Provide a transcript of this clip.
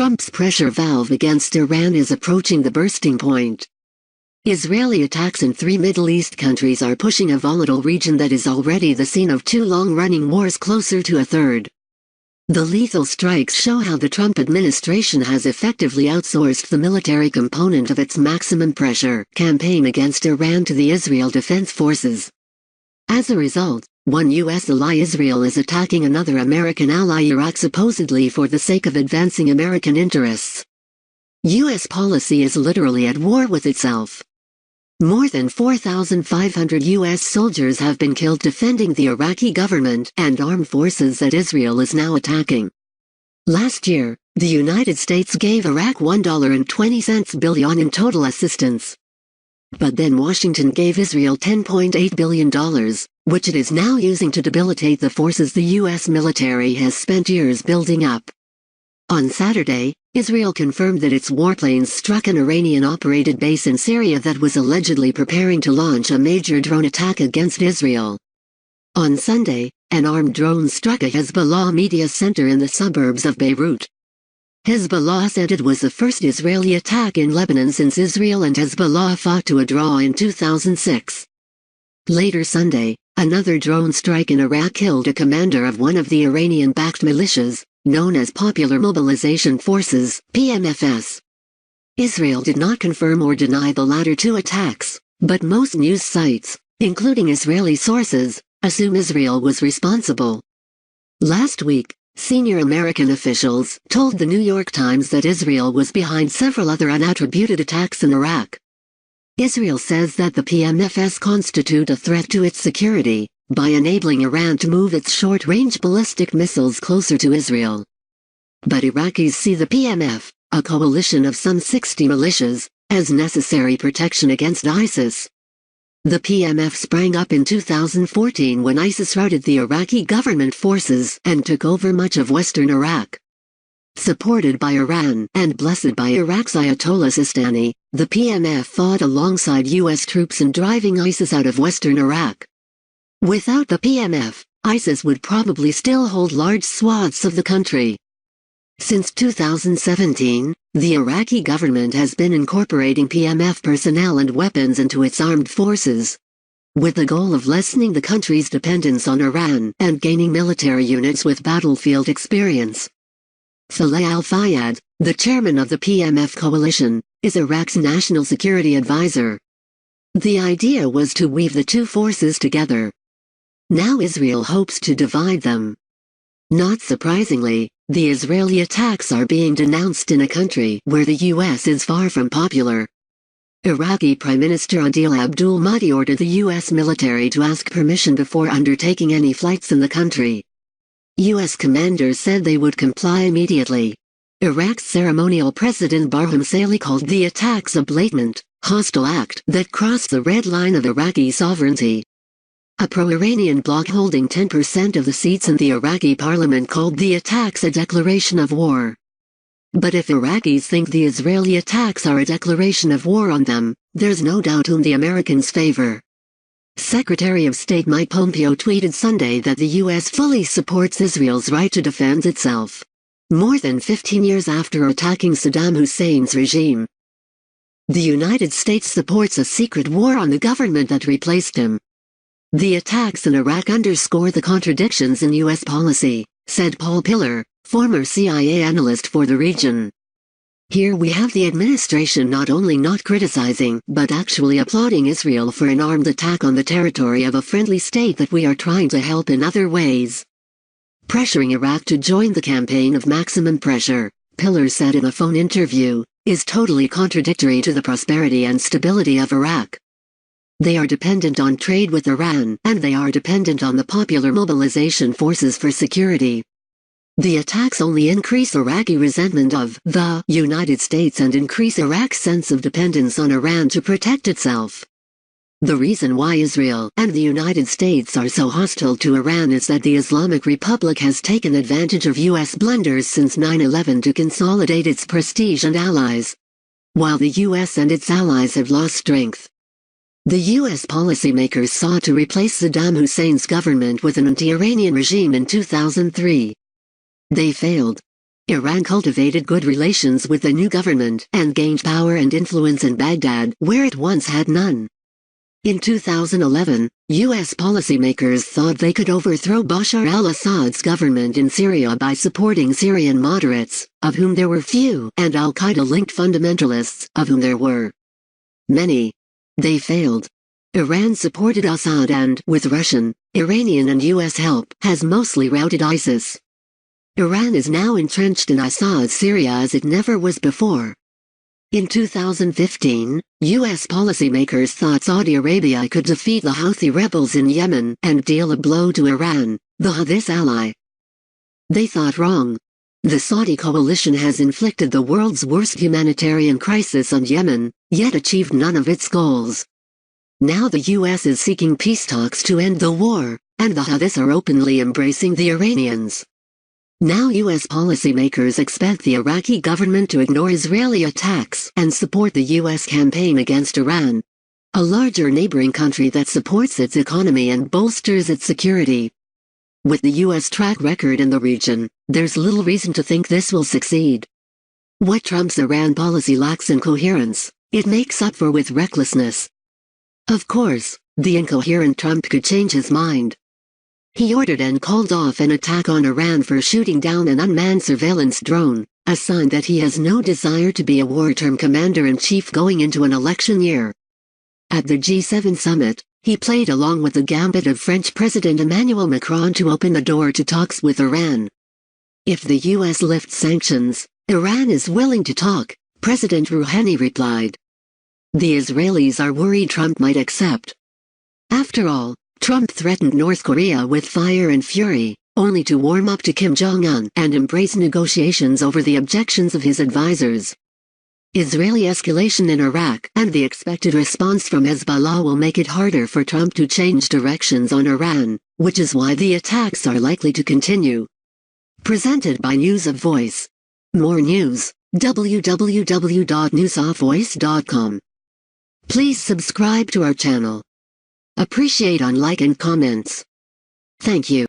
Trump's pressure valve against Iran is approaching the bursting point. Israeli attacks in 3 Middle East countries are pushing a volatile region that is already the scene of 2 long-running wars closer to a third. The lethal strikes show how the Trump administration has effectively outsourced the military component of its maximum pressure campaign against Iran to the Israel Defense Forces. As a result, one U.S. ally Israel is attacking another American ally Iraq supposedly for the sake of advancing American interests. U.S. policy is literally at war with itself. More than 4,500 U.S. soldiers have been killed defending the Iraqi government and armed forces that Israel is now attacking. Last year, the United States gave Iraq $1.20 billion in total assistance. But then Washington gave Israel $10.8 billion, which it is now using to debilitate the forces the U.S. military has spent years building up. On Saturday, Israel confirmed that its warplanes struck an Iranian-operated base in Syria that was allegedly preparing to launch a major drone attack against Israel. On Sunday, an armed drone struck a Hezbollah media center in the suburbs of Beirut. Hezbollah said it was the first Israeli attack in Lebanon since Israel and Hezbollah fought to a draw in 2006. Later Sunday, another drone strike in Iraq killed a commander of one of the Iranian-backed militias, known as Popular Mobilization Forces, PMFS. Israel did not confirm or deny the latter 2 attacks, but most news sites, including Israeli sources, assume Israel was responsible. Last week, senior American officials told the New York Times that Israel was behind several other unattributed attacks in Iraq. Israel says that the PMFS constitute a threat to its security by enabling Iran to move its short-range ballistic missiles closer to Israel. But Iraqis see the PMF, a coalition of some 60 militias, as necessary protection against ISIS. The PMF sprang up in 2014 when ISIS routed the Iraqi government forces and took over much of western Iraq. Supported by Iran and blessed by Iraq's Ayatollah Sistani, the PMF fought alongside U.S. troops in driving ISIS out of western Iraq. Without the PMF, ISIS would probably still hold large swaths of the country. Since 2017, the Iraqi government has been incorporating PMF personnel and weapons into its armed forces, with the goal of lessening the country's dependence on Iran and gaining military units with battlefield experience. Saleh Al-Fayad, the chairman of the PMF coalition, is Iraq's national security advisor. The idea was to weave the 2 forces together. Now Israel hopes to divide them. Not surprisingly, the Israeli attacks are being denounced in a country where the U.S. is far from popular. Iraqi Prime Minister Adil Abdul Mahdi ordered the U.S. military to ask permission before undertaking any flights in the country. U.S. commanders said they would comply immediately. Iraq's ceremonial president Barham Saleh called the attacks a blatant, hostile act that crossed the red line of Iraqi sovereignty. A pro-Iranian bloc holding 10% of the seats in the Iraqi parliament called the attacks a declaration of war. But if Iraqis think the Israeli attacks are a declaration of war on them, there's no doubt whom the Americans favor. Secretary of State Mike Pompeo tweeted Sunday that the U.S. fully supports Israel's right to defend itself, more than 15 years after attacking Saddam Hussein's regime. The United States supports a secret war on the government that replaced him. The attacks in Iraq underscore the contradictions in U.S. policy, said Paul Pillar, former CIA analyst for the region. Here we have the administration not only not criticizing but actually applauding Israel for an armed attack on the territory of a friendly state that we are trying to help in other ways. Pressuring Iraq to join the campaign of maximum pressure, Pillar said in a phone interview, is totally contradictory to the prosperity and stability of Iraq. They are dependent on trade with Iran, and they are dependent on the Popular Mobilization Forces for security. The attacks only increase Iraqi resentment of the United States and increase Iraq's sense of dependence on Iran to protect itself. The reason why Israel and the United States are so hostile to Iran is that the Islamic Republic has taken advantage of U.S. blunders since 9/11 to consolidate its prestige and allies, while the U.S. and its allies have lost strength. The U.S. policymakers sought to replace Saddam Hussein's government with an anti-Iranian regime in 2003. They failed. Iran cultivated good relations with the new government and gained power and influence in Baghdad, where it once had none. In 2011, U.S. policymakers thought they could overthrow Bashar al-Assad's government in Syria by supporting Syrian moderates, of whom there were few, and al-Qaeda-linked fundamentalists, of whom there were many. They failed. Iran supported Assad and, with Russian, Iranian and U.S. help, has mostly routed ISIS. Iran is now entrenched in Assad's Syria as it never was before. In 2015, U.S. policymakers thought Saudi Arabia could defeat the Houthi rebels in Yemen and deal a blow to Iran, the Houthis' ally. They thought wrong. The Saudi coalition has inflicted the world's worst humanitarian crisis on Yemen, yet achieved none of its goals. Now the U.S. is seeking peace talks to end the war, and the Houthis are openly embracing the Iranians. Now U.S. policymakers expect the Iraqi government to ignore Israeli attacks and support the U.S. campaign against Iran, a larger neighboring country that supports its economy and bolsters its security. With the U.S. track record in the region, there's little reason to think this will succeed. What Trump's Iran policy lacks in coherence, it makes up for with recklessness. Of course, the incoherent Trump could change his mind. He ordered and called off an attack on Iran for shooting down an unmanned surveillance drone, a sign that he has no desire to be a wartime commander-in-chief going into an election year. At the G7 summit, he played along with the gambit of French President Emmanuel Macron to open the door to talks with Iran. If the U.S. lifts sanctions, Iran is willing to talk, President Rouhani replied. The Israelis are worried Trump might accept. After all, Trump threatened North Korea with fire and fury, only to warm up to Kim Jong-un and embrace negotiations over the objections of his advisors. Israeli escalation in Iraq and the expected response from Hezbollah will make it harder for Trump to change directions on Iran, which is why the attacks are likely to continue. Presented by News of Voice. More news, www.newsofvoice.com. Please subscribe to our channel. Appreciate on like and comments. Thank you.